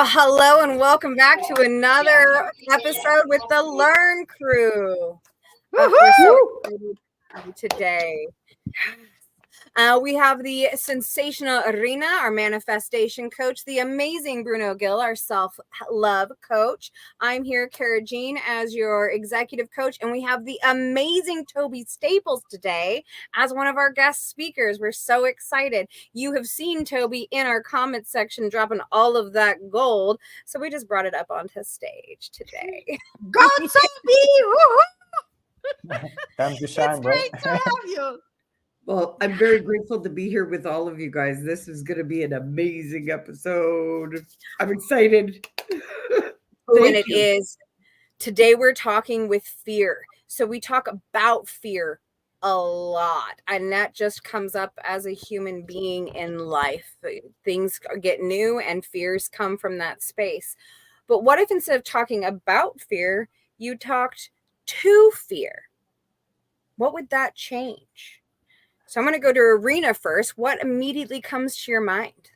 Well, hello and welcome back to another episode with the Learn Crew. We're so excited today. We have the sensational Irina, our manifestation coach, the amazing Bruno Gill, our self-love coach. I'm here, Kara Jean, as your executive coach, and we have the amazing Toby Staples today as one of our guest speakers. We're so excited. You have seen Toby in our comment section dropping all of that gold, so we just brought it up onto stage today. Go Toby! Woohoo! Time to shine, It's great to have you. Well, I'm very grateful to be here with all of you guys. This is going to be an amazing episode. I'm excited. And it is. Today we're talking with fear. So we talk about fear a lot, and that just comes up as a human being in life. Things get new and fears come from that space. But what if instead of talking about fear, you talked to fear? What would that change? So I'm going to go to Irina first. What immediately comes to your mind?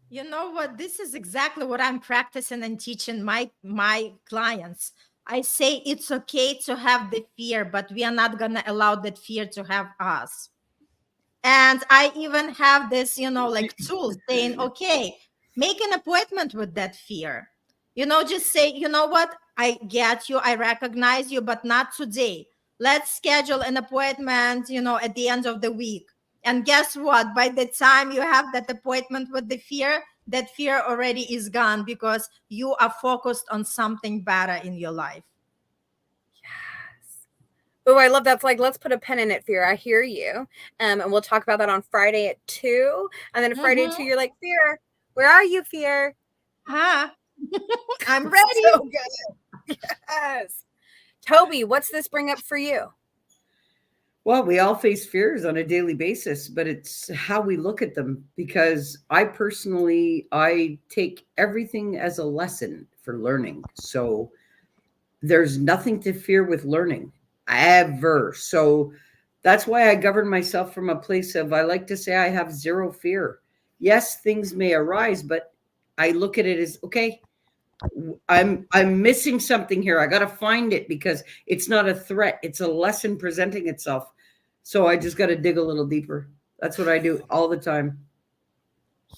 You know what? This is exactly what I'm practicing and teaching my clients. I say it's okay to have the fear, but we are not going to allow that fear to have us. And I even have this, like tool saying, okay, make an appointment with that fear. Just say, you know what? I get you. I recognize you, but not today. Let's schedule an appointment, at the end of the week. And guess what? By the time you have that appointment with the fear, that fear already is gone because you are focused on something better in your life. Yes. Oh, I love that. It's like, let's put a pin in it, fear. I hear you. And we'll talk about that on Friday at 2. And then at Friday at 2, you're like, fear, where are you, fear? Huh? I'm ready. So good. Yes. Toby, what's this bring up for you? Well, we all face fears on a daily basis, but it's how we look at them. Because I take everything as a lesson for learning. So there's nothing to fear with learning ever. So that's why I govern myself from a place of, I like to say I have zero fear. Yes, things may arise, but I look at it as, okay, I'm missing something here. I got to find it because it's not a threat. It's a lesson presenting itself. So I just got to dig a little deeper. That's what I do all the time.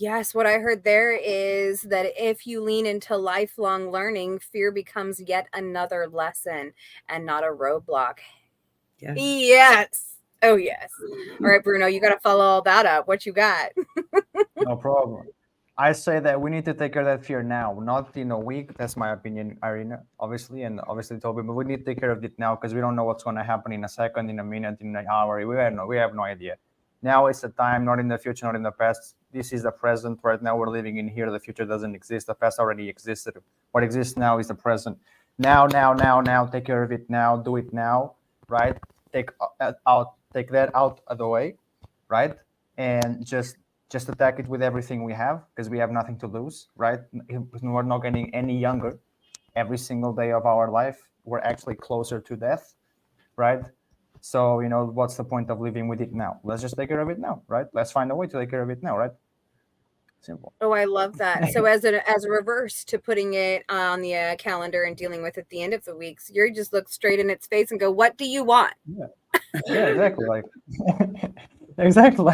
Yes, what I heard there is that if you lean into lifelong learning, fear becomes yet another lesson and not a roadblock. Yeah. Yes. Oh, yes. All right, Bruno, you got to follow all that up. What you got? No problem. I say that we need to take care of that fear now, not in a week. That's my opinion, Irina, obviously, and obviously Toby. But we need to take care of it now because we don't know what's going to happen in a second, in a minute, in an hour. We have no idea. Now is the time, not in the future, not in the past. This is the present. Right now, we're living in here. The future doesn't exist. The past already existed. What exists now is the present. Now. Take care of it now. Do it now. Right? Take that out of the way. Right? And just attack it with everything we have because we have nothing to lose, right? We're not getting any younger. Every single day of our life, we're actually closer to death, right? So, what's the point of living with it now? Let's just take care of it now, right? Let's find a way to take care of it now, right? Simple. Oh, I love that. So as a reverse to putting it on the calendar and dealing with it at the end of the week, so you just look straight in its face and go, what do you want? Yeah, exactly. Exactly.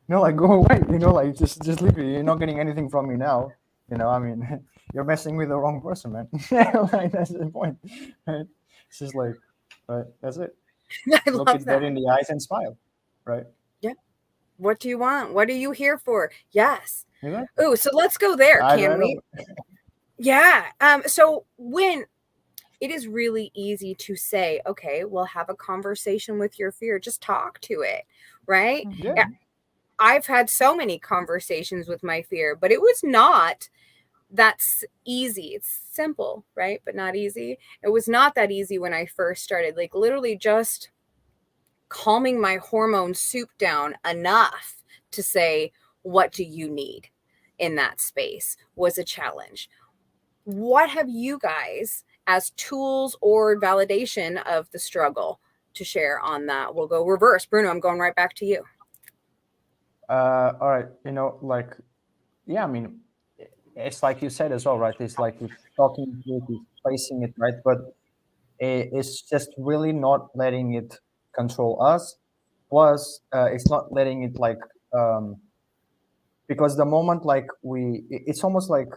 Like go away, just leave it. You're not getting anything from me now. You're messing with the wrong person, man. That's the point. Right? It's just like, right, that's it. Look it dead in the eyes and smile. Right? Yeah. What do you want? What are you here for? Yes. Exactly. Oh, so let's go there, can we? Yeah. So when it is really easy to say, okay, we'll have a conversation with your fear. Just talk to it, right? Yeah. I've had so many conversations with my fear, but it was not that's easy. It's simple, right? But not easy. It was not that easy when I first started, like literally just calming my hormone soup down enough to say, what do you need in that space was a challenge. What have you guys as tools or validation of the struggle to share on that? We'll go reverse. Bruno, I'm going right back to you. All right. it's like you said as well, right? It's like it's talking to it, it's facing it, right? But it's just really not letting it control us. Plus, it's not letting it like because the moment like it's almost like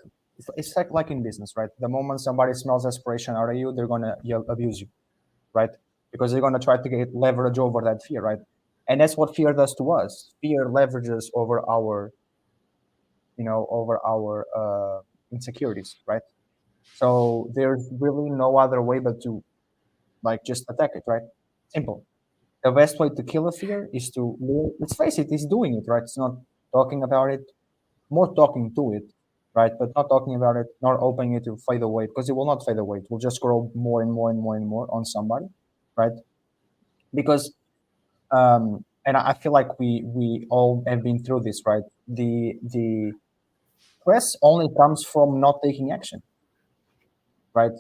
it's like in business, right? The moment somebody smells aspiration out of you, they're gonna abuse you, right? Because they're gonna try to get leverage over that fear, right? And that's what fear does to us. Fear leverages over our, over our insecurities, right? So there's really no other way but to like just attack it, right? Simple. The best way to kill a fear is to, let's face it, is doing it, right? It's not talking about it, more talking to it, right? But not talking about it, not opening it to fade away, because it will not fade away. It will just grow more and more and more and more on somebody, right? Because and I feel like we all have been through this, right? The stress only comes from not taking action, right?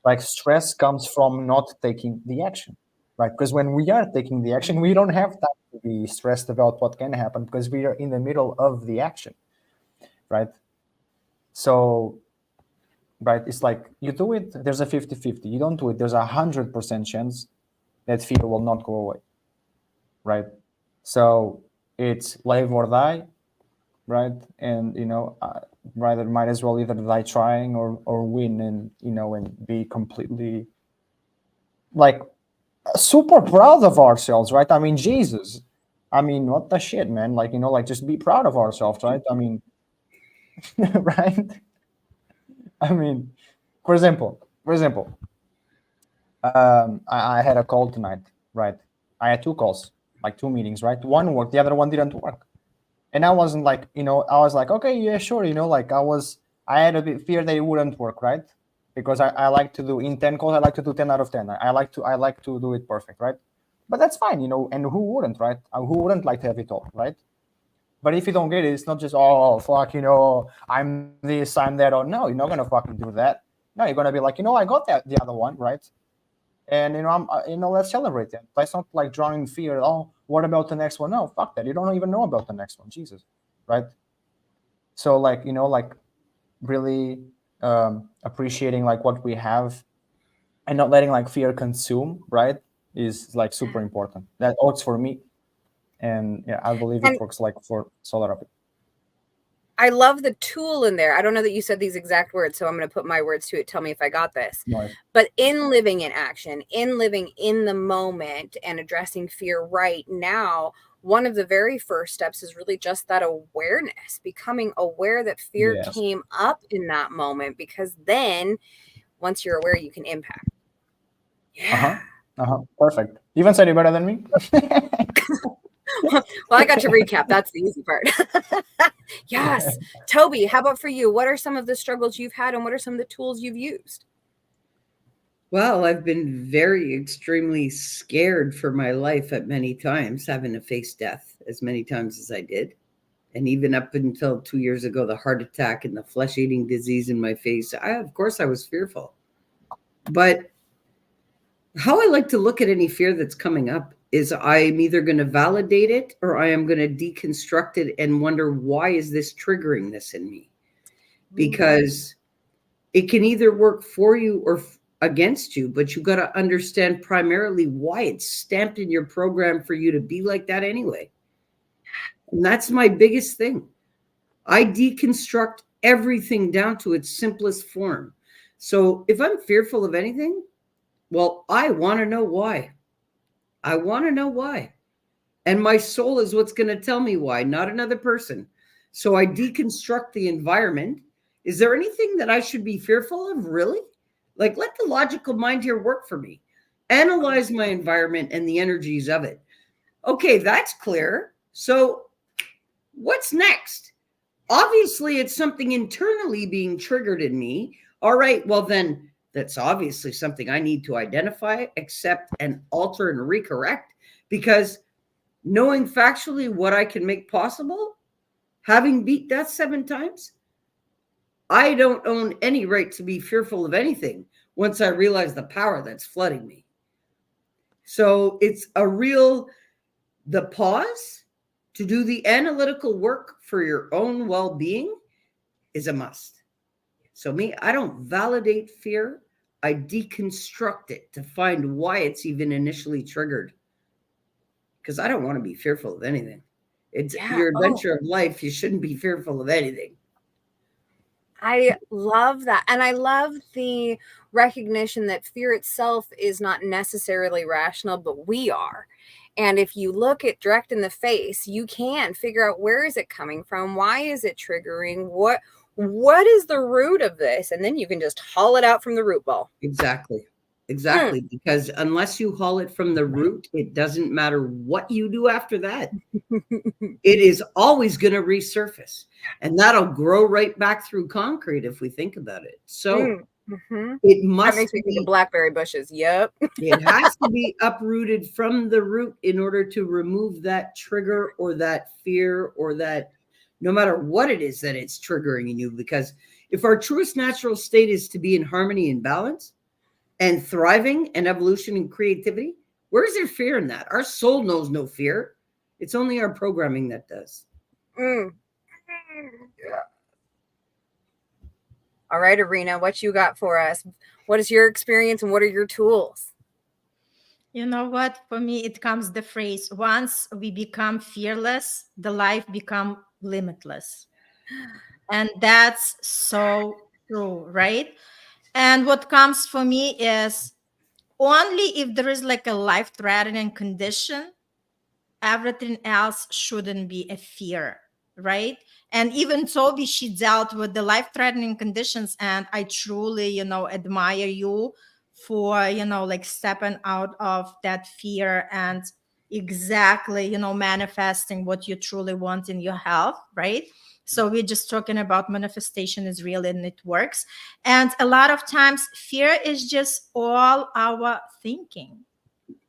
Like stress comes from not taking the action, right? Because when we are taking the action, we don't have time to be stressed about what can happen because we are in the middle of the action, right? So, right, it's like you do it, there's a 50-50. You don't do it, there's 100% chance that fear will not go away, right? So it's live or die, right? And rather might as well either die trying or win, and and be completely like super proud of ourselves, right? I mean, Jesus, I mean, what the shit, man? Like, like just be proud of ourselves, right? I mean, right? I mean, for example, I had a call tonight, right? I had two calls, like two meetings, right? One worked, the other one didn't work. And I wasn't like, I was like, okay, yeah, sure, like I had a bit fear that it wouldn't work, right? Because I like to do in 10 calls, I like to do 10 out of 10. I like to do it perfect, right? But that's fine, and who wouldn't, right? Who wouldn't like to have it all, right? But if you don't get it, it's not just, oh fuck, I'm this, I'm that, or no, you're not gonna fucking do that. No, you're gonna be like, I got that the other one, right? And let's celebrate that. Let's not like drown in fear. Oh, what about the next one? No, fuck that. You don't even know about the next one, Jesus, right? So like like really appreciating like what we have and not letting like fear consume, right, is like super important. That works for me, and yeah, I believe it And works like for solar up. I love the tool in there. I don't know that you said these exact words, so I'm going to put my words to it. Tell me if I got this. Nice. But in living in action, in living in the moment and addressing fear right now, one of the very first steps is really just that awareness, becoming aware that fear Yes. came up in that moment, because then once you're aware, you can impact. Yeah. Perfect. You even said it better than me. Well, I got to recap. That's the easy part. Yes. Toby, how about for you? What are some of the struggles you've had and what are some of the tools you've used? Well, I've been very extremely scared for my life at many times, having to face death as many times as I did. And even up until 2 years ago, the heart attack and the flesh-eating disease in my face, of course I was fearful. But how I like to look at any fear that's coming up is I'm either going to validate it or I am going to deconstruct it and wonder, why is this triggering this in me? Because it can either work for you or against you, but you got to understand primarily why it's stamped in your program for you to be like that anyway. And that's my biggest thing. I deconstruct everything down to its simplest form. So if I'm fearful of anything, well, I want to know why. I want to know why. And my soul is what's going to tell me why, not another person. So I deconstruct the environment. Is there anything that I should be fearful of, really? Like, let the logical mind here work for me. Analyze my environment and the energies of it. Okay, that's clear. So what's next? Obviously, it's something internally being triggered in me. All right, well, then that's obviously something I need to identify, accept, and alter and recorrect, because knowing factually what I can make possible, having beat death 7 times, I don't own any right to be fearful of anything once I realize the power that's flooding me. So it's the pause to do the analytical work for your own well-being is a must. So me, I don't validate fear. I deconstruct it to find why it's even initially triggered. Because I don't want to be fearful of anything. It's your adventure of life. You shouldn't be fearful of anything. I love that. And I love the recognition that fear itself is not necessarily rational, but we are. And if you look it direct in the face, you can figure out, where is it coming from? Why is it triggering? What is the root of this? And then you can just haul it out from the root ball. Exactly. Because unless you haul it from the root, it doesn't matter what you do after that. It is always going to resurface, and that'll grow right back through concrete if we think about it. So it must that makes me think of blackberry bushes. Yep. It has to be uprooted from the root in order to remove that trigger or that fear or that, no matter what it is that it's triggering in you. Because if our truest natural state is to be in harmony and balance and thriving and evolution and creativity, where's there fear in that? Our soul knows no fear. It's only our programming that does. Yeah. All right, Arena, what you got for us? What is your experience and what are your tools? You know what? For me, it comes the phrase, once we become fearless, the life become limitless. And that's so true, right? And what comes for me is, only if there is like a life-threatening condition, everything else shouldn't be a fear, right? And even Toby, she dealt with the life-threatening conditions, and I truly, admire you for, like stepping out of that fear and exactly, manifesting what you truly want in your health, right? So we're just talking about manifestation is real and it works. And a lot of times fear is just all our thinking,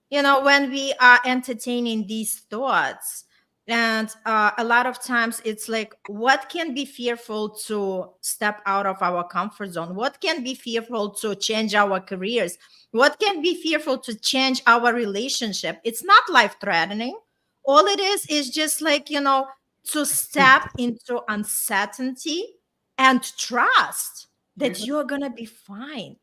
when we are entertaining these thoughts. And a lot of times it's like, what can be fearful to step out of our comfort zone? What can be fearful to change our careers? What can be fearful to change our relationship? It's not life threatening. All it is just like, to step into uncertainty and trust that you're going to be fine.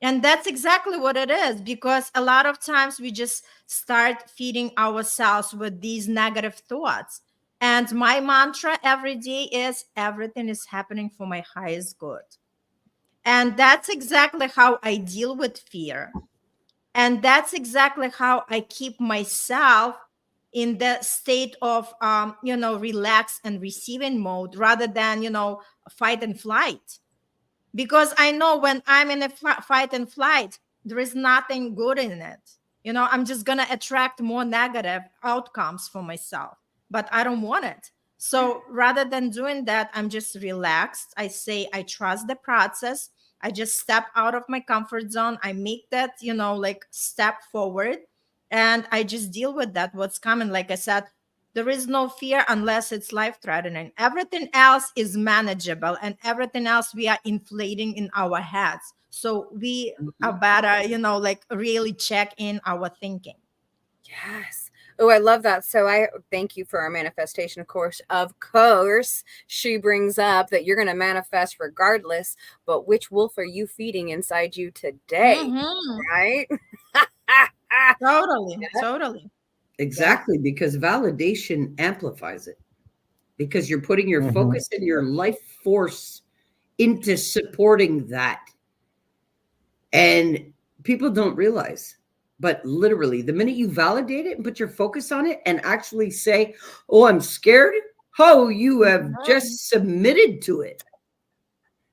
And that's exactly what it is, because a lot of times we just start feeding ourselves with these negative thoughts. And my mantra every day is, everything is happening for my highest good. And that's exactly how I deal with fear. And that's exactly how I keep myself in the state of, relax and receiving mode, rather than, fight and flight. Because I know when I'm in a fight and flight, there is nothing good in it. I'm just going to attract more negative outcomes for myself, but I don't want it. So rather than doing that, I'm just relaxed. I say, I trust the process. I just step out of my comfort zone. I make that, like step forward, and I just deal with that, what's coming. Like I said, there is no fear unless it's life threatening. Everything else is manageable, and everything else we are inflating in our heads. So we are better, like really check in our thinking. Yes. Oh, I love that. So I thank you for our manifestation. Of course, she brings up that you're going to manifest regardless, but which wolf are you feeding inside you today? Right? Totally. Exactly, because validation amplifies it. Because you're putting your focus and your life force into supporting that. And people don't realize, but literally, the minute you validate it and put your focus on it and actually say, oh, I'm scared, oh, you have just submitted to it.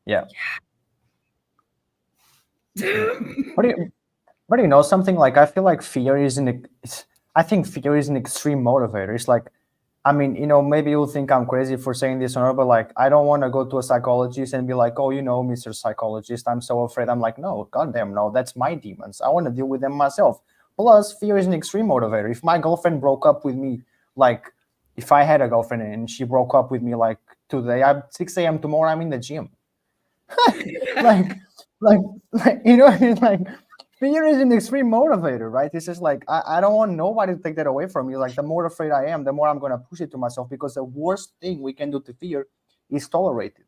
Yeah. But you know something, like I feel like I think fear is an extreme motivator. It's like, I mean, maybe you'll think I'm crazy for saying this or not, but like, I don't want to go to a psychologist and be like, oh, Mr. Psychologist, I'm so afraid. I'm like, no, goddamn, no, that's my demons. I want to deal with them myself. Plus, fear is an extreme motivator. If my girlfriend broke up with me, like, if I had a girlfriend and she broke up with me, like today, at 6 a.m. tomorrow, I'm in the gym. like, like, fear is an extreme motivator, right? It's just like, I don't want nobody to take that away from you. Like, the more afraid I am, the more I'm going to push it to myself, because the worst thing we can do to fear is tolerate it.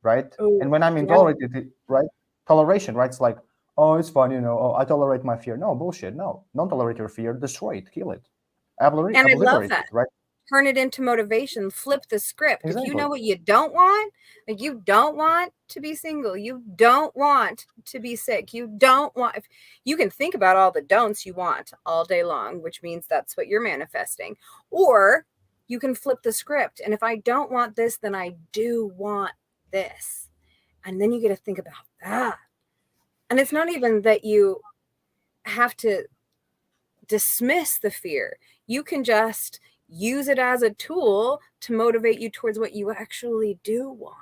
right? Oh, And when I'm yeah. intolerated, right? Toleration, right? It's like, oh, it's fun, oh, I tolerate my fear. No, bullshit. No, don't tolerate your fear. Destroy it, kill it, And I love obliterate that. it, right? Turn it into motivation, flip the script. If you Exactly. know what you don't want, like you don't want to be single, you don't want to be sick, you don't want, you can think about all the don'ts you want all day long, which means that's what you're manifesting. Or you can flip the script. And if I don't want this, then I do want this. And then you get to think about that. And it's not even that you have to dismiss the fear. You can just use it as a tool to motivate you towards what you actually do want.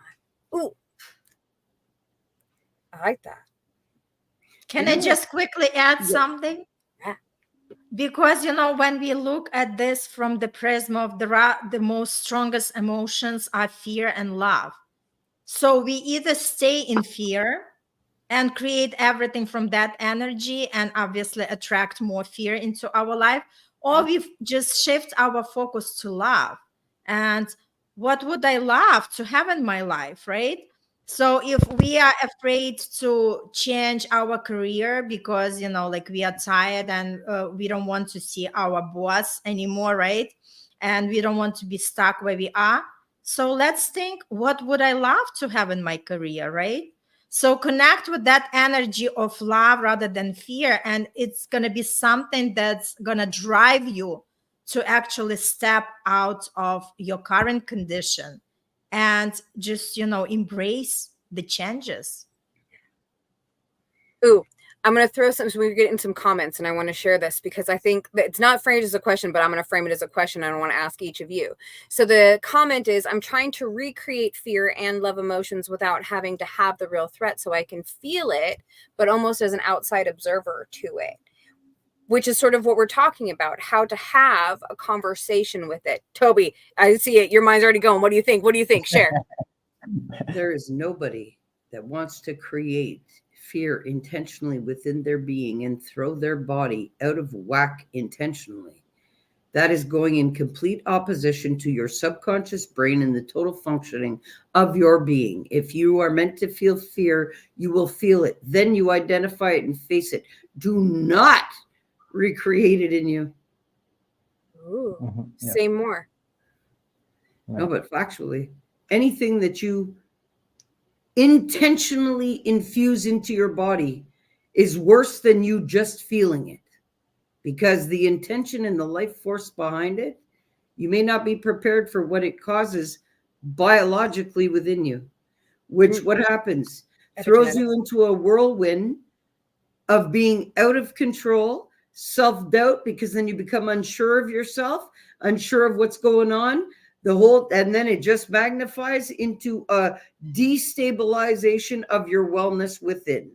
Ooh, I like that. Can I just quickly add Yeah. something? Yeah. Because when we look at this from the prism of the most strongest emotions are fear and love. So we either stay in fear and create everything from that energy and obviously attract more fear into our life, or we just shift our focus to love. And what would I love to have in my life, right? So if we are afraid to change our career because like we are tired and we don't want to see our boss anymore, right? And we don't want to be stuck where we are, so let's think, what would I love to have in my career, right? So connect with that energy of love rather than fear. And it's going to be something that's going to drive you to actually step out of your current condition and just, embrace the changes. Ooh, I'm going to throw some, so we're getting some comments and I want to share this because I think that it's not framed as a question, but I'm going to frame it as a question. And I want to ask each of you. So the comment is, I'm trying to recreate fear and love emotions without having to have the real threat so I can feel it, but almost as an outside observer to it, which is sort of what we're talking about, how to have a conversation with it. Toby, I see it. Your mind's already going. What do you think? What do you think? Share. There is nobody that wants to create fear intentionally within their being and throw their body out of whack intentionally. That is going in complete opposition to your subconscious brain and the total functioning of your being. If you are meant to feel fear, you will feel it. Then you identify it and face it. Do not recreate it in you. Ooh, say more. No, but factually, anything that you intentionally infuse into your body is worse than you just feeling it, because the intention and the life force behind it, you may not be prepared for what it causes biologically within you, which what happens throws you into a whirlwind of being out of control, self-doubt, because then you become unsure of yourself, unsure of what's going on, and then it just magnifies into a destabilization of your wellness within.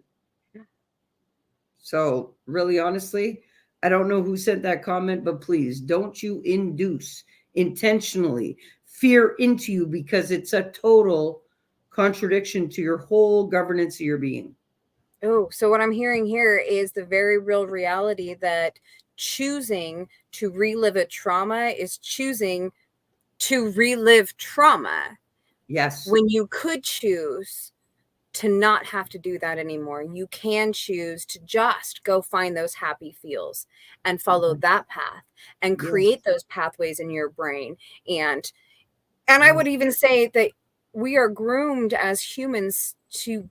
So really, honestly, I don't know who sent that comment, but please don't you induce intentionally fear into you, because it's a total contradiction to your whole governance of your being. Oh, so what I'm hearing here is the very real reality that choosing to relive a trauma is choosing to relive trauma. Yes. When you could choose to not have to do that anymore. You can choose to just go find those happy feels and follow that path and create those pathways in your brain. And I would even say that we are groomed as humans to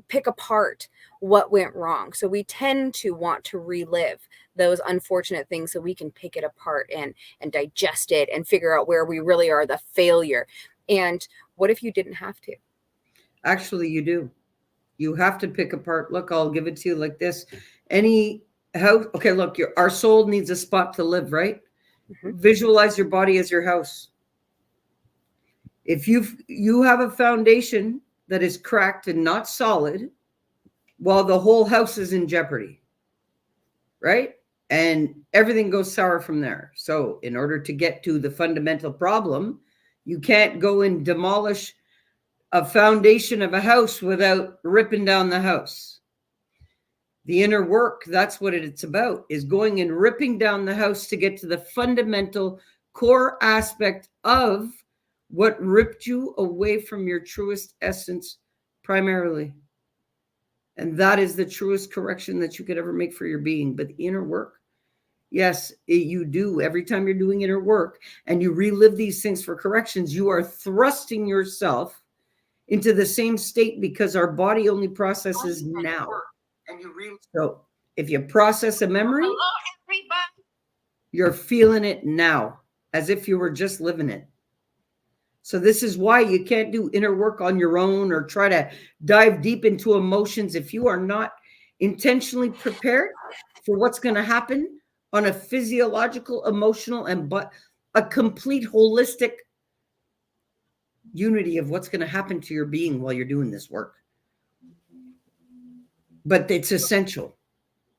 pick apart what went wrong. So we tend to want to relive those unfortunate things so we can pick it apart and digest it and figure out where we really are the failure. And what if you didn't have to? Actually, you do. You have to pick apart. Look, I'll give it to you like this. Okay, look, our soul needs a spot to live, right? Visualize your body as your house. If you have a foundation that is cracked and not solid, well, the whole house is in jeopardy, right? And everything goes sour from there. So in order to get to the fundamental problem, you can't go and demolish a foundation of a house without ripping down the house. The inner work, that's what it's about, is going and ripping down the house to get to the fundamental core aspect of What ripped you away from your truest essence primarily? And that is the truest correction that you could ever make for your being. But the inner work, yes, you do. Every time you're doing inner work and you relive these things for corrections, you are thrusting yourself into the same state, because our body only processes now. So if you process a memory, you're feeling it now as if you were just living it. So this is why you can't do inner work on your own or try to dive deep into emotions if you are not intentionally prepared for what's going to happen on a physiological, emotional, and but a complete holistic unity of what's going to happen to your being while you're doing this work. But it's essential.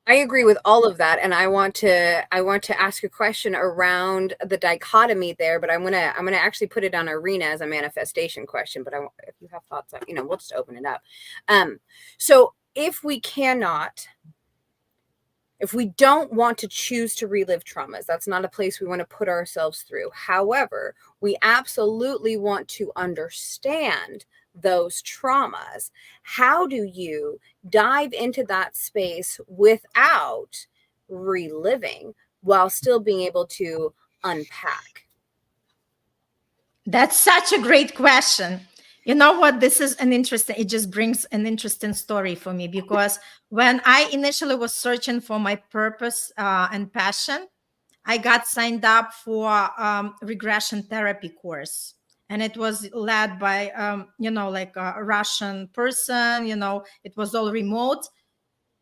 I agree with all of that, and I want to ask a question around the dichotomy there, but I'm gonna actually put it on arena as a manifestation question. But if you have thoughts, we'll just open it up. So if we don't want to choose to relive traumas, that's not a place we want to put ourselves through. However, we absolutely want to understand those traumas. How do you dive into that space without reliving while still being able to unpack? That's such a great question. You know what? It just brings an interesting story for me, because when I initially was searching for my purpose and passion, I got signed up for regression therapy course. And it was led by, like a Russian person, it was all remote.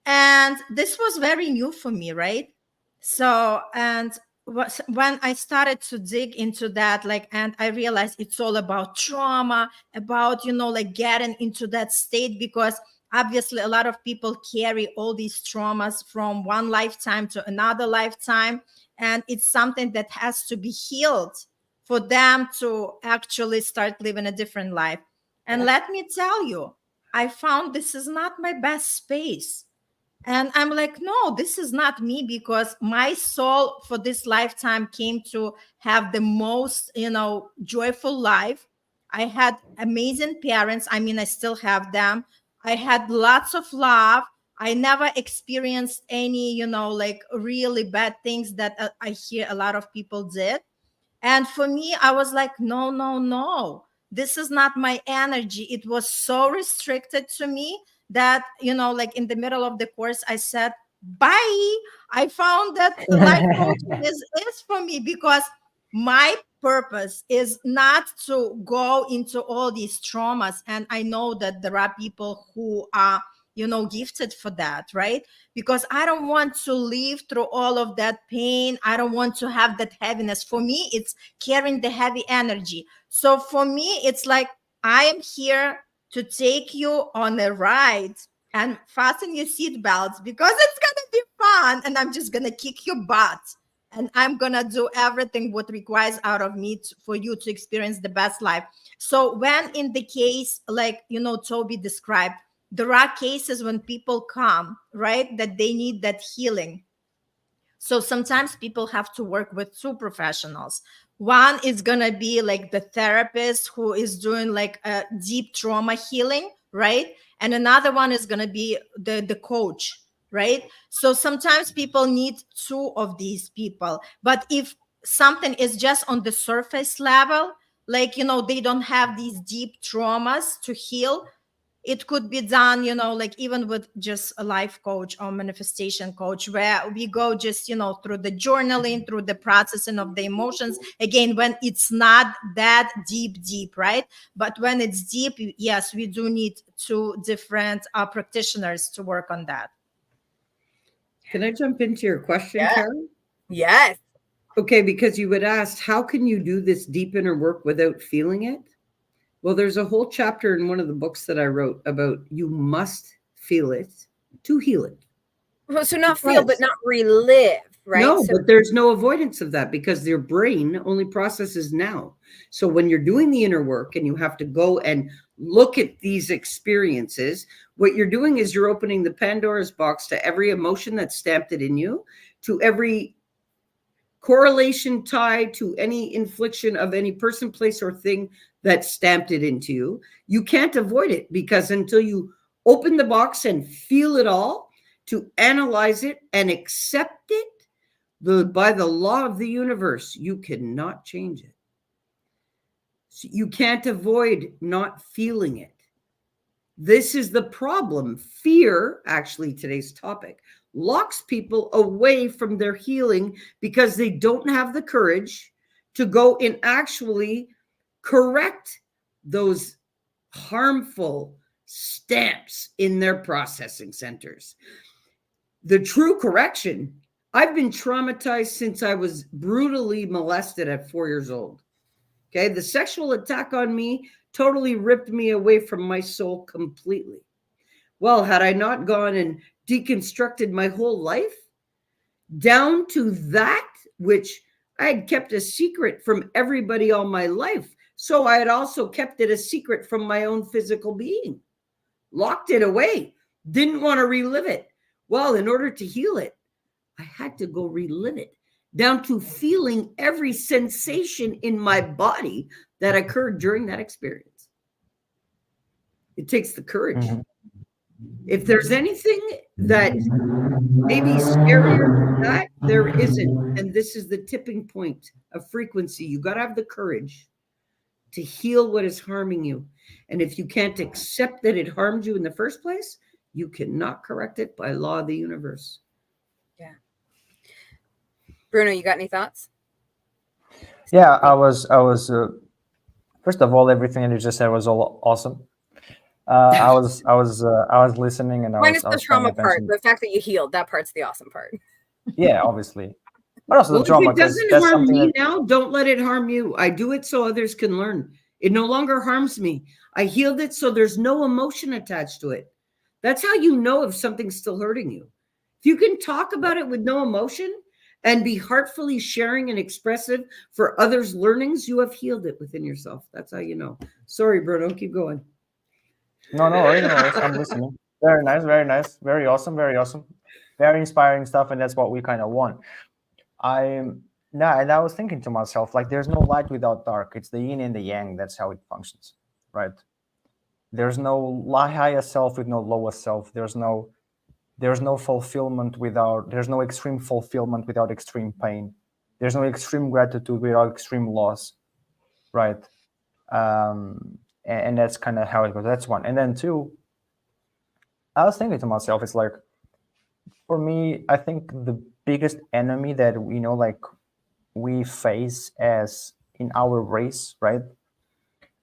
And this was very new for me, right? So, and when I started to dig into that, and I realized it's all about trauma, about, like getting into that state, because obviously a lot of people carry all these traumas from one lifetime to another lifetime. And it's something that has to be healed for them to actually start living a different life. And let me tell you, I found this is not my best space. And I'm like, no, this is not me, because my soul for this lifetime came to have the most, joyful life. I had amazing parents. I mean, I still have them. I had lots of love. I never experienced any, like really bad things that I hear a lot of people did. And for me, I was like, no, no, no, this is not my energy. It was so restricted to me that, like in the middle of the course, I said, bye. I found that life coaching is for me, because my purpose is not to go into all these traumas. And I know that there are people who are, gifted for that, right? Because I don't want to live through all of that pain. I don't want to have that heaviness. For me, it's carrying the heavy energy. So for me, it's like, I am here to take you on a ride, and fasten your seatbelts, because it's gonna be fun, and I'm just gonna kick your butt, and I'm gonna do everything what requires out of me for you to experience the best life. So when in the case, like, Toby described, there are cases when people come, right, that they need that healing. So sometimes people have to work with two professionals. One is going to be like the therapist who is doing like a deep trauma healing, right? And another one is going to be the coach, right? So sometimes people need two of these people. But if something is just on the surface level, like, they don't have these deep traumas to heal, it could be done, like even with just a life coach or manifestation coach, where we go just, through the journaling, through the processing of the emotions. Again, when it's not that deep, right? But when it's deep, yes, we do need two different practitioners to work on that. Can I jump into your question, Karen? Yes. Okay, because you would ask, how can you do this deep inner work without feeling it? Well, there's a whole chapter in one of the books that I wrote about you must feel it to heal it. Well, so not feel, but not relive, right? No, but there's no avoidance of that, because your brain only processes now. So when you're doing the inner work and you have to go and look at these experiences, what you're doing is you're opening the Pandora's box to every emotion that's stamped it in you, to every correlation tied to any infliction of any person, place, or thing that stamped it into you. You can't avoid it, because until you open the box and feel it all, to analyze it and accept it, by the law of the universe, you cannot change it. So you can't avoid not feeling it. This is the problem. Fear, actually, today's topic, locks people away from their healing because they don't have the courage to go and actually correct those harmful stamps in their processing centers. The true correction, I've been traumatized since I was brutally molested at 4 years old. Okay, the sexual attack on me totally ripped me away from my soul completely. Well, had I not gone and deconstructed my whole life down to that, which I had kept a secret from everybody all my life, so I had also kept it a secret from my own physical being, locked it away, didn't want to relive it. Well, in order to heal it, I had to go relive it, down to feeling every sensation in my body that occurred during that experience. It takes the courage. Mhm. If there's anything that may be scarier than that, there isn't. And this is the tipping point of frequency. You got to have the courage to heal what is harming you. And if you can't accept that it harmed you in the first place, you cannot correct it by law of the universe. Yeah. Bruno, you got any thoughts? Yeah, I was. First of all, everything that you just said was all awesome. I was listening, and I Minus was the paying trauma part. attention. The fact that you healed, that part's the awesome part. Yeah, obviously, but also Well, the trauma, if it because doesn't that's harm something me that. now, don't let it harm you. I do it so others can learn. It no longer harms me. I healed it so there's no emotion attached to it. That's how you know if something's still hurting you. If you can talk about it with no emotion and be heartfully sharing and expressive for others' learnings, you have healed it within yourself. That's how you know. Sorry, Bruno, keep going. No, no worries, no worries. I'm listening. Very nice, very nice, very awesome, very inspiring stuff, and that's what we kind of want. I'm No, and I was thinking to myself, like, there's no light without dark. It's the yin and the yang. That's how it functions, right? There's no higher self with no lower self. There's no fulfillment without. There's no extreme fulfillment without extreme pain. There's no extreme gratitude without extreme loss, right? And that's kind of how it goes. That's one. And then two, I was thinking to myself, it's like, for me, I think the biggest enemy that like we face as in our race, right,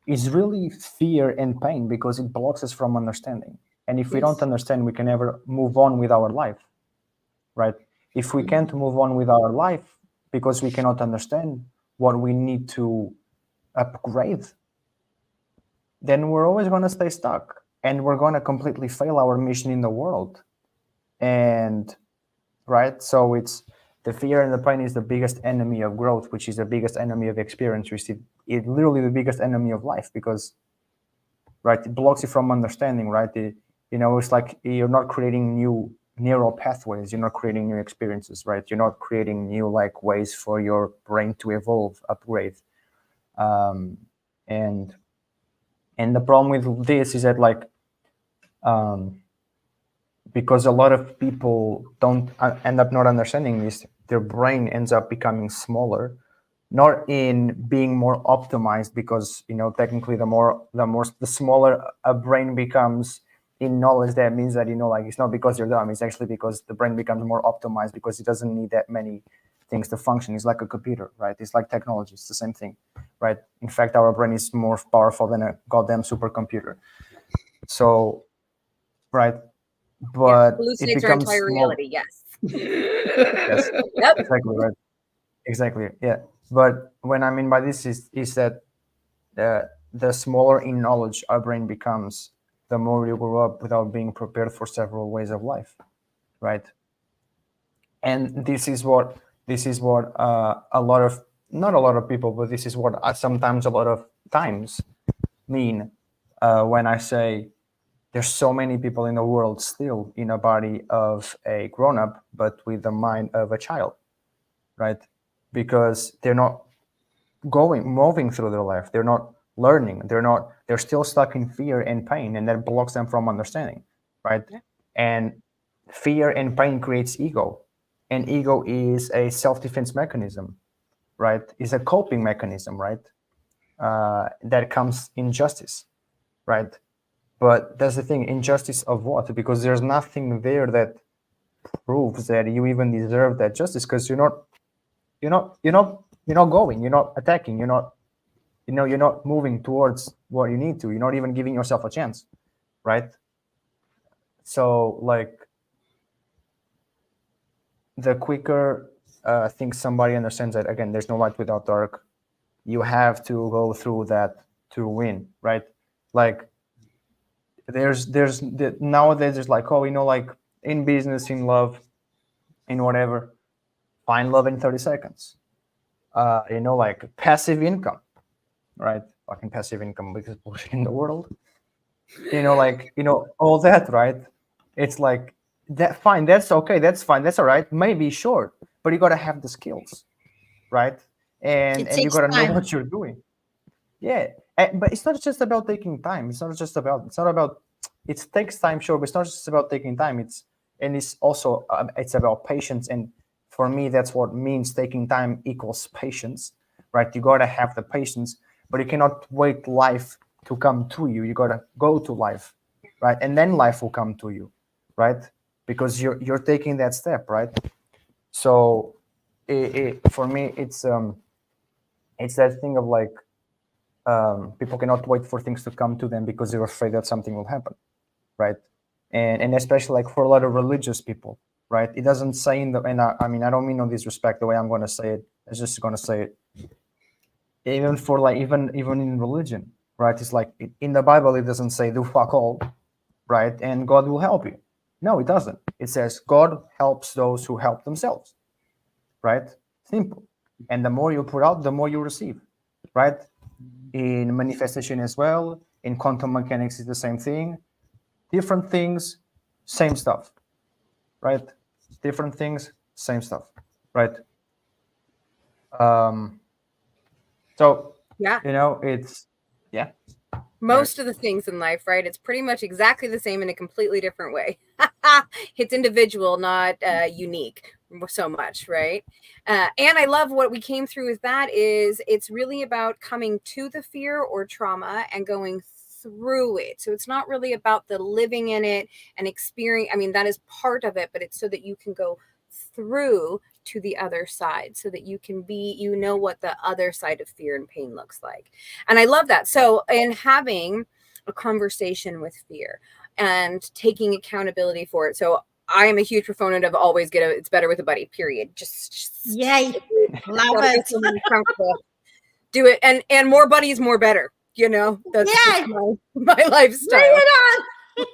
is really fear and pain, because it blocks us from understanding. And if we don't Yes. understand, we can never move on with our life, right? If we can't move on with our life because we cannot understand what we need to upgrade, then we're always going to stay stuck, and we're going to completely fail our mission in the world. And right, so it's the fear and the pain is the biggest enemy of growth, which is the biggest enemy of experience. It's literally the biggest enemy of life, because right, it blocks you from understanding, right? It's like you're not creating new neural pathways, you're not creating new experiences, right? You're not creating new like ways for your brain to evolve, upgrade. And the problem with this is that, like, because a lot of people don't end up not understanding this, their brain ends up becoming smaller, not in being more optimized, because technically the smaller a brain becomes in knowledge, that means that like, it's not because you're dumb, it's actually because the brain becomes more optimized, because it doesn't need that many things to function. It's like a computer, right? It's like technology, it's the same thing, right? In fact, our brain is more powerful than a goddamn supercomputer. So, right, but it Hallucinates our becomes entire small. reality. Yes. Yes, Yep. exactly, right. Exactly, yeah. But what I mean by this is that the smaller in knowledge our brain becomes, the more you grow up without being prepared for several ways of life, right? And this is what a lot of, not a lot of people, but this is what I sometimes, a lot of times, mean when I say there's so many people in the world still in a body of a grown-up, but with the mind of a child, right? because they're not moving through their life. They're not learning. They're still stuck in fear and pain, and that blocks them from understanding, right? Yeah. And fear and pain creates ego, and ego is a self-defense mechanism, right? Is a coping mechanism, right? That comes injustice, right? But that's the thing, injustice of what? Because there's nothing there that proves that you even deserve that justice, because you're not going, you're not attacking, you're not moving towards what you need to. You're not even giving yourself a chance, right? So like the quicker I think somebody understands that, again, there's no light without dark. You have to go through that to win, right? Like nowadays there's like, oh, like in business, in love, in whatever, find love in 30 seconds. Like passive income, right? Fucking passive income, biggest bullshit in the world. Like all that, right? It's like that. Fine, that's okay. That's fine. That's all right. Maybe sure, but you gotta have the skills, right? And It you takes gotta know time. what you're doing. Yeah, but it's not just about taking time. It's not just about. It's not about. It takes time, sure, but it's not just about taking time. It's also it's about patience. And for me, that's what means taking time equals patience, right? You gotta have the patience, but you cannot wait life to come to you. You gotta go to life, right? And then life will come to you, right? Because you're taking that step, right? So, for me, it's that thing of like people cannot wait for things to come to them because they're afraid that something will happen, right? And especially like for a lot of religious people, right? It doesn't say in the, and I mean, I don't mean no disrespect the way I'm going to say it. I'm just going to say it. Even for like even in religion, right? It's like in the Bible it doesn't say do fuck all, right? And God will help you. No, it doesn't. It says God helps those who help themselves, right? Simple. And the more you put out, the more you receive, right? In manifestation as well, in quantum mechanics is the same thing. Different things, same stuff, right? Different things, same stuff, right? So Yeah. it's yeah. Most of the things in life, right? It's pretty much exactly the same in a completely different way. It's individual, not unique so much, right? And I love what we came through with that is it's really about coming to the fear or trauma and going through it. So it's not really about the living in it and experience. I mean, that is part of it, but it's so that you can go through to the other side so that you can be, what the other side of fear and pain looks like. And I love that. So in having a conversation with fear and taking accountability for it. So I am a huge proponent of always it's better with a buddy, period. Just Yay. Love gotta be it. someone comfortable. Do it. And more buddies, more better. That's Yay. just my lifestyle. Bring it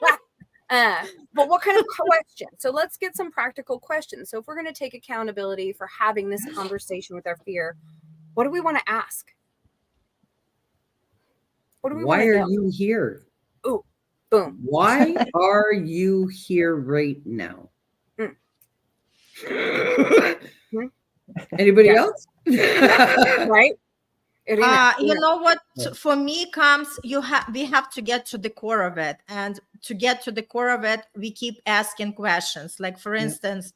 on. But what kind of question? So let's get some practical questions. So if we're going to take accountability for having this conversation with our fear, what do we want to ask? What do we want Why to are know? you here? Ooh, boom. Why are you here right now? Anybody else? Right? Irina. You know what? For me, we have to get to the core of it, and to get to the core of it, we keep asking questions. Like for instance,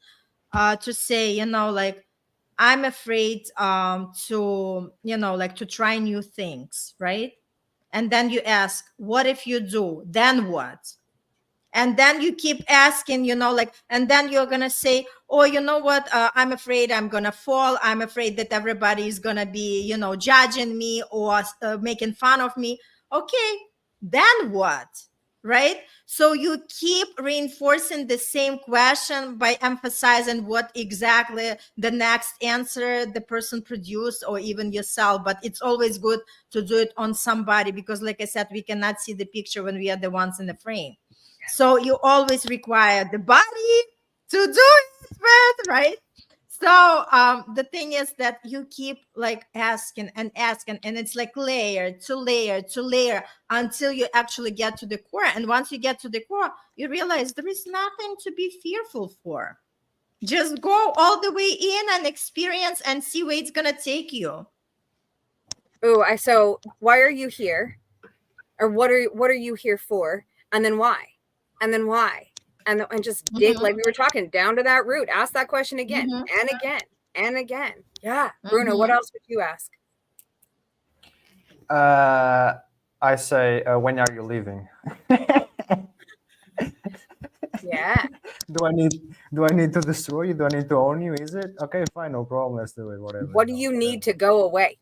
to say, like, I'm afraid to, to try new things, right? And then you ask, what if you do? Then what? And then you keep asking, and then you're gonna say, oh, you know what, I'm afraid I'm gonna fall, I'm afraid that everybody is gonna be, judging me or making fun of me. Okay, then what? Right? So you keep reinforcing the same question by emphasizing what exactly the next answer the person produced, or even yourself. But it's always good to do it on somebody, because like I said, we cannot see the picture when we are the ones in the frame. So you always require the body to do it with, right? So the thing is that you keep like asking and asking, and it's like layer to layer to layer until you actually get to the core. And once you get to the core, you realize there is nothing to be fearful for. Just go all the way in and experience and see where it's gonna take you. Ooh, so why are you here? Or what are you here for? And then why? And then why? And just dig, like we were talking, down to that root. Ask that question again and again and again. Yeah. Bruno, what else would you ask? I say, when are you leaving? Yeah. Do I need to destroy you? Do I need to own you? Is it okay? Fine, no problem. Let's do it. Whatever. What do you need to go away?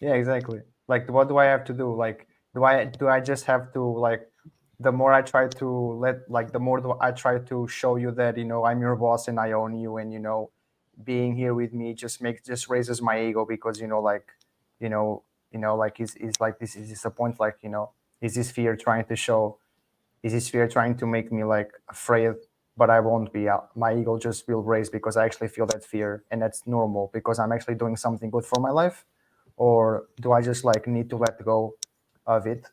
Yeah, exactly. Like, what do I have to do? Like, do I just have to, like, the more I try to the more I try to show you that, I'm your boss and I own you, and being here with me just raises my ego, because like is like this is a point, like, is this fear trying to show, is this fear trying to make me like afraid, but I won't be. My ego just will raise because I actually feel that fear, and that's normal because I'm actually doing something good for my life. Or do I just like need to let go of it,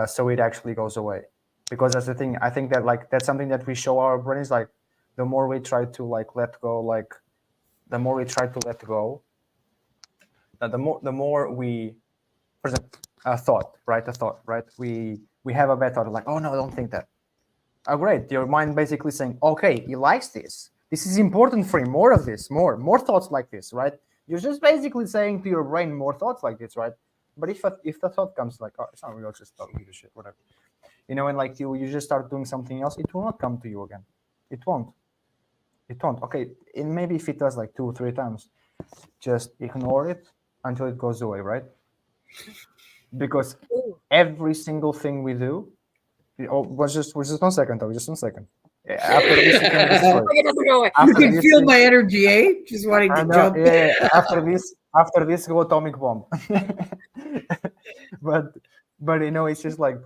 so it actually goes away? Because that's the thing. I think that like that's something that we show our brains, like the more we try to like let go, like the more we try to let go, the more we, for example, a thought, right? We have a bad thought, like, oh no, don't think that. Oh great, your mind basically saying, okay, he likes this. This is important for him. More of this, more thoughts like this, right? You're just basically saying to your brain more thoughts like this, right? But if the thought comes like, oh, it's not real, just don't give a shit, whatever, and like you just start doing something else, it will not come to you again. It won't. Okay, and maybe if it does like 2 or 3 times, just ignore it until it goes away, right? Because every single thing we do, was just 1 second, though, just 1 second. After this, you can destroy. It doesn't go away. You can feel my energy, eh? Just wanting to jump. Yeah. After this, go atomic bomb. but it's just like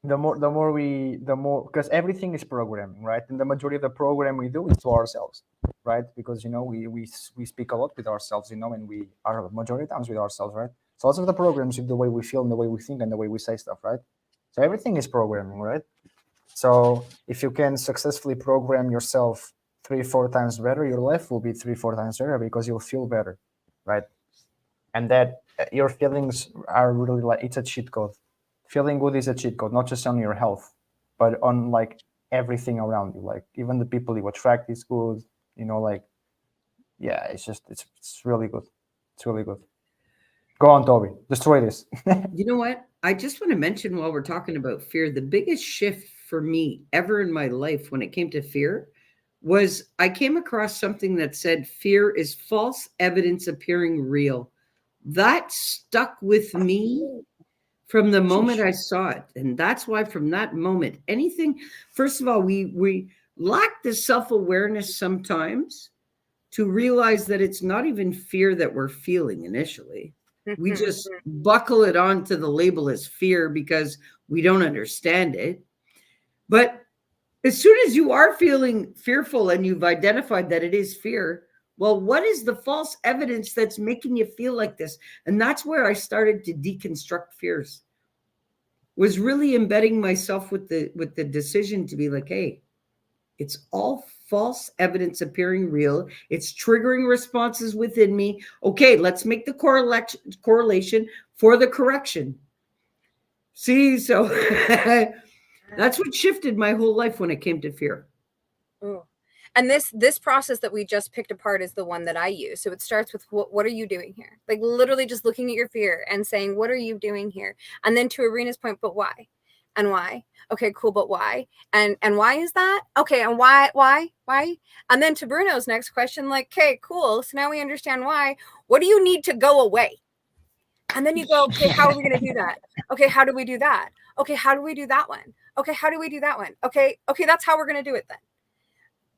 the more because everything is programming, right? And the majority of the program we do is to ourselves, right? Because we speak a lot with ourselves, and we are majority of times with ourselves, right? So lots of the programs is the way we feel and the way we think and the way we say stuff, right? So everything is programming, right? So if you can successfully program yourself 3-4 times better, your life will be 3-4 times better because you'll feel better, right? And that your feelings are really like, it's a cheat code. Feeling good is a cheat code, not just on your health, but on like everything around you. Like even the people you attract is good, like, yeah, it's really good. It's really good. Go on, Toby. Destroy this. You know what? I just want to mention while we're talking about fear, the biggest shift for me ever in my life when it came to fear was I came across something that said fear is false evidence appearing real. That stuck with me from the moment I saw it. And that's why from that moment, first of all, we lack the self-awareness sometimes to realize that it's not even fear that we're feeling initially. We just buckle it onto the label as fear because we don't understand it. But as soon as you are feeling fearful and you've identified that it is fear, well, what is the false evidence that's making you feel like this? And that's where I started to deconstruct fears. Was really embedding myself with the decision to be like, hey, it's all false evidence appearing real. It's triggering responses within me. Okay, let's make the correlation for the correction. See, so that's what shifted my whole life when it came to fear. Ooh. And this process that we just picked apart is the one that I use. So it starts with what are you doing here? Like literally just looking at your fear and saying, what are you doing here? And then to Arena's point, but why? And why? Okay, cool, but why? And why is that? Okay, and why? And then to Bruno's next question, like, okay, cool. So now we understand why. What do you need to go away? And then you go, okay, how are we going to do that? Okay, how do we do that? Okay, how do we do that one? Okay, how do we do that one? Okay, that's how we're going to do it then.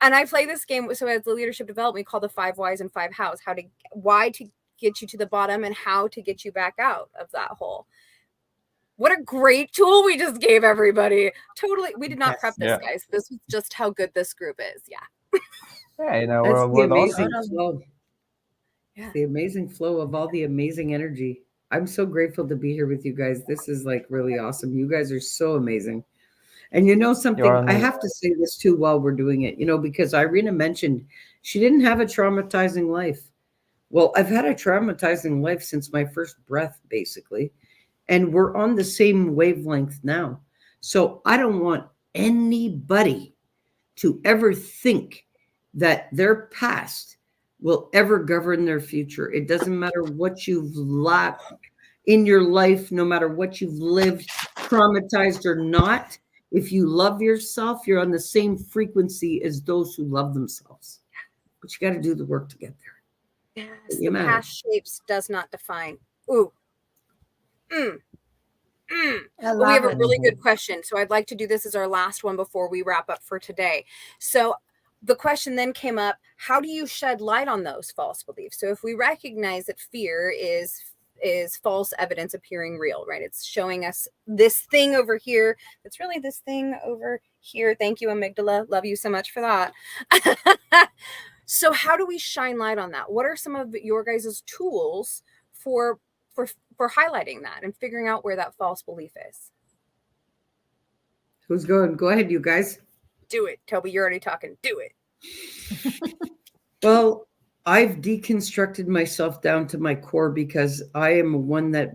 And I play this game, so as the leadership development, we call the 5 whys and 5 hows. Why to get you to the bottom and how to get you back out of that hole. What a great tool we just gave everybody. Totally. We did not prep this, guys. This is just how good this group is. Yeah. Yeah, That's the amazing awesome. flow. Yeah. The amazing flow of all the amazing energy. I'm so grateful to be here with you guys. This is like really awesome. You guys are so amazing. And you know You're something, on I the have to say this too while we're doing it, because Irina mentioned she didn't have a traumatizing life. Well, I've had a traumatizing life since my first breath, basically. And we're on the same wavelength now. So I don't want anybody to ever think that their past will ever govern their future. It doesn't matter what you've lacked in your life, no matter what you've lived, traumatized or not. If you love yourself, you're on the same frequency as those who love themselves. But you got to do the work to get there. Yes, You the matter. past shapes does not define. Ooh. Mm. I Well, we have love a it. really good question. So I'd like to do this as our last one before we wrap up for today. So the question then came up, how do you shed light on those false beliefs? So if we recognize that fear is false evidence appearing real, right? It's showing us this thing over here. It's really this thing over here. Thank you, amygdala. Love you so much for that. So how do we shine light on that? What are some of your guys' tools for highlighting that and figuring out where that false belief is? Who's going? Go ahead, you guys. Do it, Toby. You're already talking. Do it. Well, I've deconstructed myself down to my core because I am one that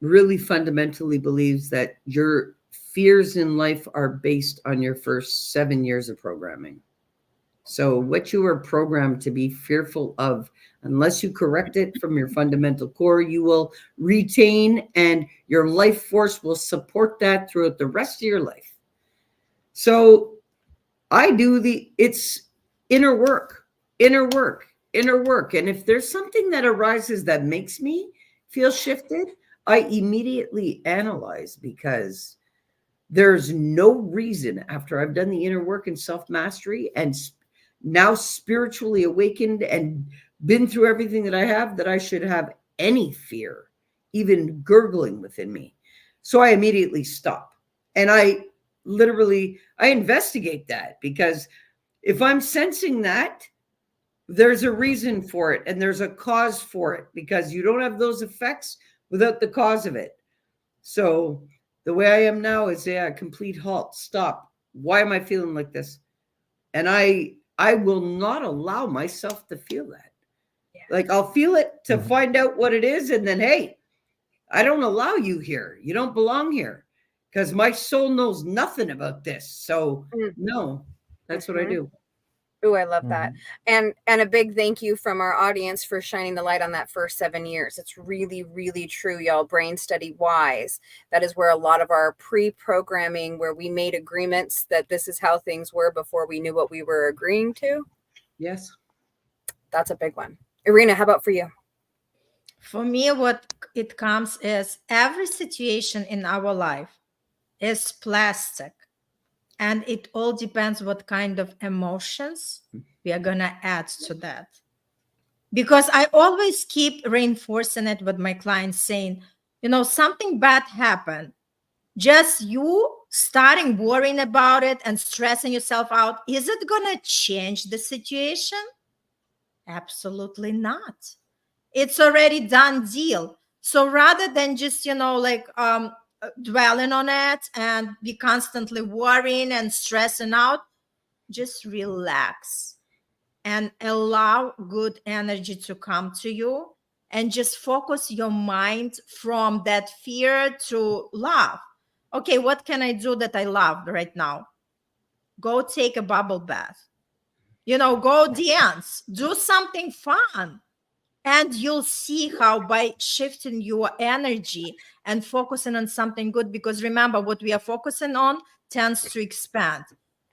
really fundamentally believes that your fears in life are based on your first 7 years of programming. So what you are programmed to be fearful of, unless you correct it from your fundamental core, you will retain, and your life force will support that throughout the rest of your life. So it's inner work, inner work, inner work. And if there's something that arises that makes me feel shifted, I immediately analyze, because there's no reason, after I've done the inner work and self-mastery and now spiritually awakened and been through everything that I have, that I should have any fear, even gurgling within me. So I immediately stop. And I investigate that, because if I'm sensing that, there's a reason for it and there's a cause for it, because you don't have those effects without the cause of it. So the way I am now is, complete halt, stop. Why am I feeling like this? And I will not allow myself to feel that. Yeah. Like, I'll feel it to find out what it is, and then, hey, I don't allow you here. You don't belong here, because my soul knows nothing about this. So no, that's what I do. Oh, I love that. And a big thank you from our audience for shining the light on that first 7 years. It's really, really true, y'all. Brain study wise. That is where a lot of our pre-programming, where we made agreements that this is how things were before we knew what we were agreeing to. Yes. That's a big one. Irina, how about for you? For me, what it comes is every situation in our life is plastic. And it all depends what kind of emotions we are going to add to that. Because I always keep reinforcing it with my clients, saying, something bad happened. Just you starting worrying about it and stressing yourself out, is it going to change the situation? Absolutely not. It's already done deal. So rather than just, dwelling on it and be constantly worrying and stressing out, just relax and allow good energy to come to you, and just focus your mind from that fear to love. Okay, what can I do that I love right now? Go take a bubble bath. Go dance, do something fun. And you'll see how, by shifting your energy and focusing on something good, because remember, what we are focusing on tends to expand.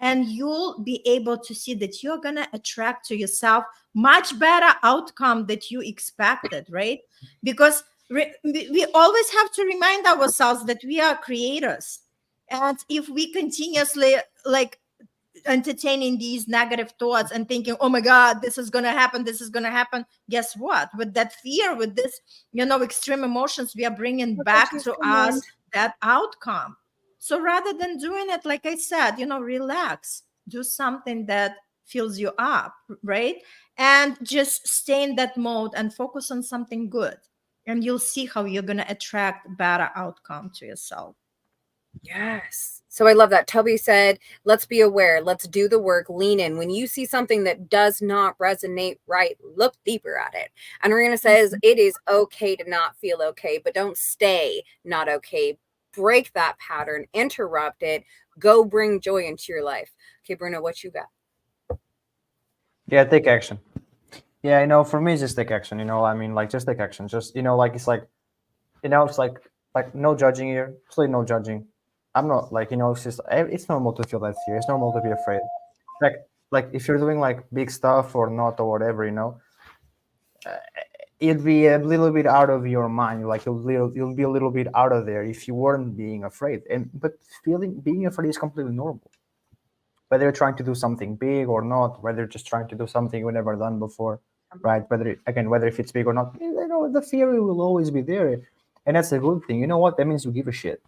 And you'll be able to see that you're going to attract to yourself much better outcome that you expected, right? Because we always have to remind ourselves that we are creators. And if we continuously entertaining these negative thoughts and thinking, oh my God, this is going to happen, guess what? With that fear, with this, extreme emotions, we are bringing back to us that outcome. So rather than doing it, like I said, relax, do something that fills you up, right? And just stay in that mode and focus on something good. And you'll see how you're going to attract better outcome to yourself. Yes. So I love that. Toby said, let's be aware. Let's do the work. Lean in. When you see something that does not resonate right, look deeper at it. And Marina says, it is okay to not feel okay, but don't stay not okay. Break that pattern, interrupt it, go bring joy into your life. Okay, Bruno, what you got? Yeah, take action. Yeah, for me, just take action. I mean, like, just take action. Just, like, it's like, it's like no judging here. Absolutely no judging. I'm not like, it's just, it's normal to feel that fear. It's normal to be afraid. Like if you're doing like big stuff or not or whatever, it'd be a little bit out of your mind. Like you'll be a little bit out of there if you weren't being afraid. But being afraid is completely normal. Whether you're trying to do something big or not, whether you're just trying to do something you've never done before, right? Whether if it's big or not, the fear will always be there, and that's a good thing. You know what? That means you give a shit.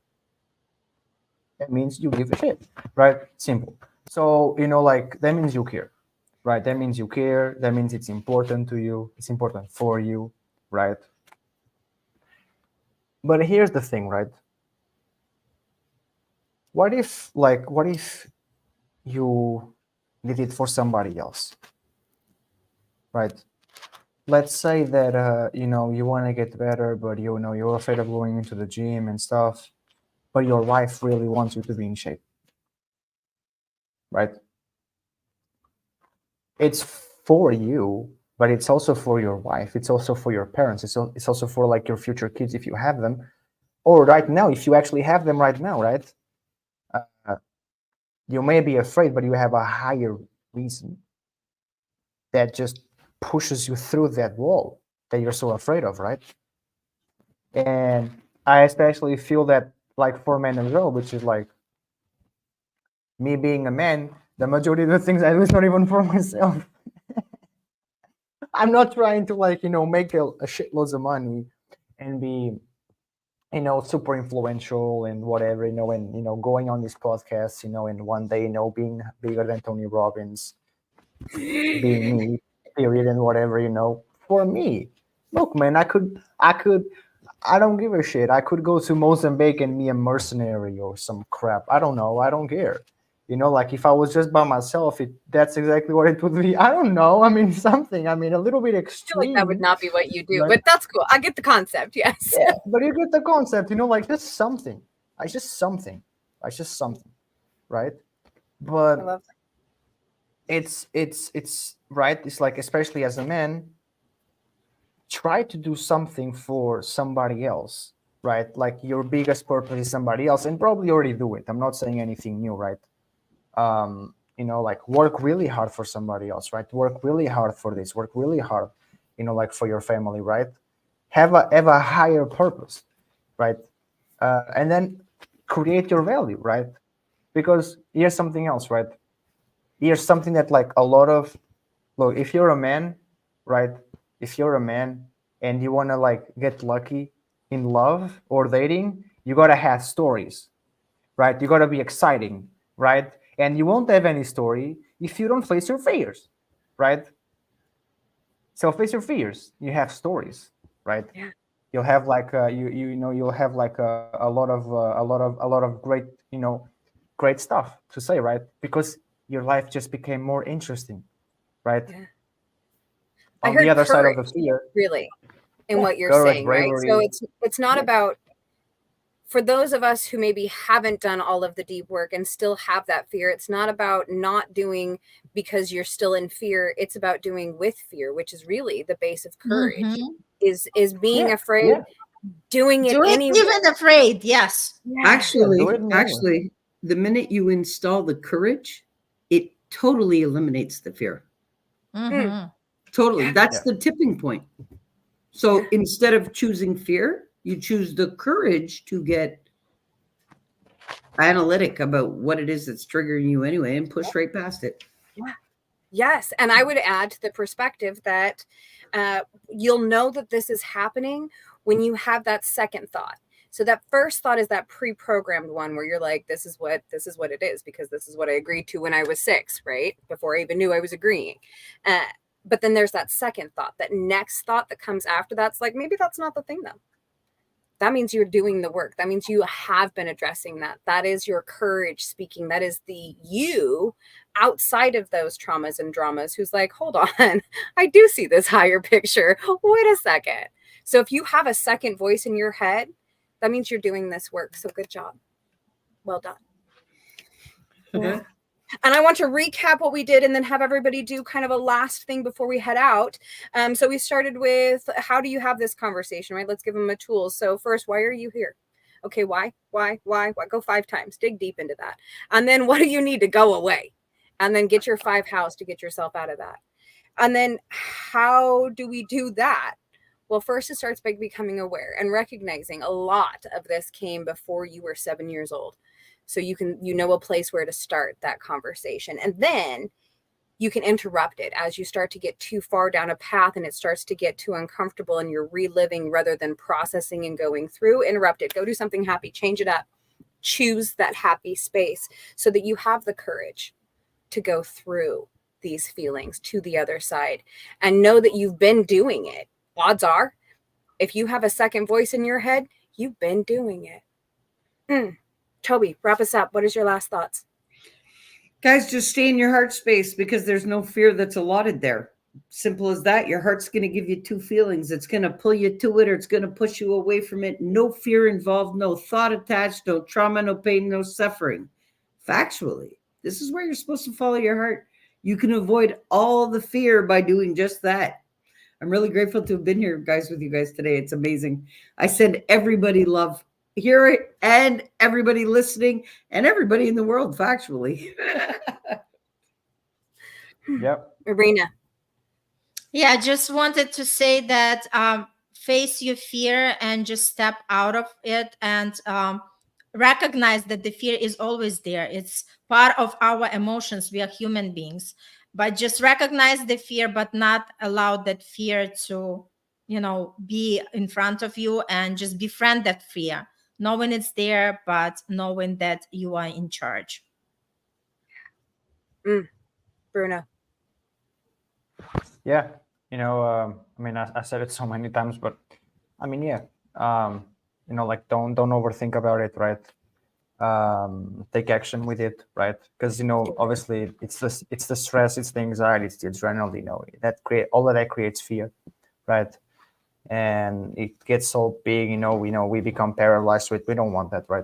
That means you give a shit, right? Simple. So like that means you care, right? That means you care. That means it's important to you. It's important for you, right? But here's the thing, right? What if you did it for somebody else, right? Let's say that you want to get better, but you're afraid of going into the gym and stuff, but your wife really wants you to be in shape, right? It's for you, but it's also for your wife. It's also for your parents. It's also for like your future kids if you have them, or right now if you actually have them right now, right? You may be afraid, but you have a higher reason that just pushes you through that wall that you're so afraid of, right? And I especially feel that like for men as well, which is like me being a man, the majority of the things I do is not even for myself. I'm not trying to like, make a shitloads of money and be, super influential and whatever, and, going on this podcast, and one day, being bigger than Tony Robbins, being me, period, and whatever, for me. Look, man, I don't give a shit. I could go to Mozambique and be a mercenary or some crap. I don't know. I don't care. Like if I was just by myself, that's exactly what it would be. I don't know. I mean, something. I mean, a little bit I feel like that would extreme. not be what you do, Right? but that's cool. I get the concept. Yes. Yeah, but you get the concept. Like just something. I just something. I just something. Right? I But love that. it's right. It's like especially as a man, try to do something for somebody else, right? Like your biggest purpose is somebody else, and probably already do it. I'm not saying anything new, right? Like work really hard for somebody else, right? Work really hard for this, work really hard, like for your family, right? Have a higher purpose, right? And then create your value, right? Because here's something else, right? Here's something that like a lot of look, if you're a man, right? If you're a man and you want to like get lucky in love or dating, you got to have stories, right? You got to be exciting, right? And you won't have any story if you don't face your fears, right? So face your fears. You have stories, right? Yeah. You'll have like you'll have like a lot of great great stuff to say, right? Because your life just became more interesting, right? Yeah. I On the heard other side of the courage, fear, really, in yeah, what you're courage, saying, right? So bravery. it's not Yeah. about, for those of us who maybe haven't done all of the deep work and still have that fear, it's not about not doing because you're still in fear. It's about doing with fear, which is really the base of courage. Mhm. Is being Yeah, afraid, yeah, doing it Do it anyway. even afraid. Yes. Yeah. yeah. Do it anyway. Actually, the minute you install the courage, it totally eliminates the fear. Mhm. Totally. Yeah. That's Yeah. the tipping point. So instead of choosing fear, you choose the courage to get analytic about what it is that's triggering you anyway and push right past it. Yeah. Yes. And I would add to the perspective that you'll know that this is happening when you have that second thought. So that first thought is that pre-programmed one where you're like, this is what it is, because this is what I agreed to when I was 6, right? Before I even knew I was agreeing. But then there's that second thought, that next thought that comes after that's like, maybe that's not the thing though. that means you're doing the work. That means you have been addressing that. That is your courage speaking. That is the you outside of those traumas and dramas who's like, hold on, I do see this higher picture. Wait a second. So if you have a second voice in your head, that means you're doing this work. So good job. Well done. Yeah. And I want to recap what we did and then have everybody do kind of a last thing before we head out. So we started with, how do you have this conversation, right? Let's give them a tool. So first, why are you here? Okay, why? Go 5 times, dig deep into that. And then what do you need to go away? And then get your 5 hows to get yourself out of that. And then how do we do that? Well, first it starts by becoming aware and recognizing a lot of this came before you were 7 years old. So you know a place where to start that conversation. And then you can interrupt it as you start to get too far down a path and it starts to get too uncomfortable and you're reliving rather than processing and going through. Interrupt it. Go do something happy. Change it up. Choose that happy space so that you have the courage to go through these feelings to the other side and know that you've been doing it. Odds are, if you have a second voice in your head, you've been doing it. Toby, wrap us up. What is your last thoughts? Guys, just stay in your heart space because there's no fear that's allotted there. Simple as that. Your heart's going to give you 2 feelings. It's going to pull you to it or it's going to push you away from it. No fear involved, no thought attached, no trauma, no pain, no suffering. Factually, this is where you're supposed to follow your heart. You can avoid all the fear by doing just that. I'm really grateful to have been here, guys, with you guys today. It's amazing. I send everybody love. Hear it, and everybody listening and everybody in the world, factually. Yep. Irina. Yeah, I just wanted to say that face your fear and just step out of it and recognize that the fear is always there. It's part of our emotions. We are human beings, but just recognize the fear, but not allow that fear to, be in front of you, and just befriend that fear, knowing it's there, but knowing that you are in charge. Bruno. Yeah. I mean, I said it so many times, but I mean, yeah. Like don't overthink about it, right? Take action with it, right? Because obviously it's the stress, it's the anxiety, it's the adrenaline, that creates fear, right? And it gets so big, we become paralyzed with. We don't want that, right?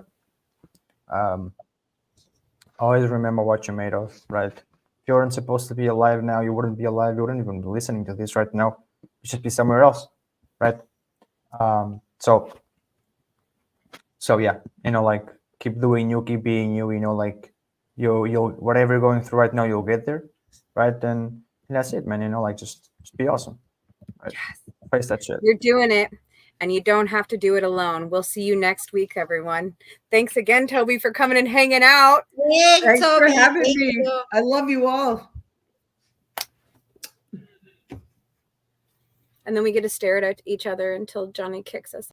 Always remember what you're made of, right? If you weren't supposed to be alive now, you wouldn't be alive. You wouldn't even be listening to this right now. You should be somewhere else, right? So yeah, like keep doing you, keep being you. Like you'll whatever you're going through right now, you'll get there, right? And that's it, man. Like just be awesome, right? Yes. Face that shit. You're doing it. And you don't have to do it alone. We'll see you next week, everyone. Thanks again, Toby, for coming and hanging out. Thanks for having me. I love you all. And then we get to stare at each other until Johnny kicks us.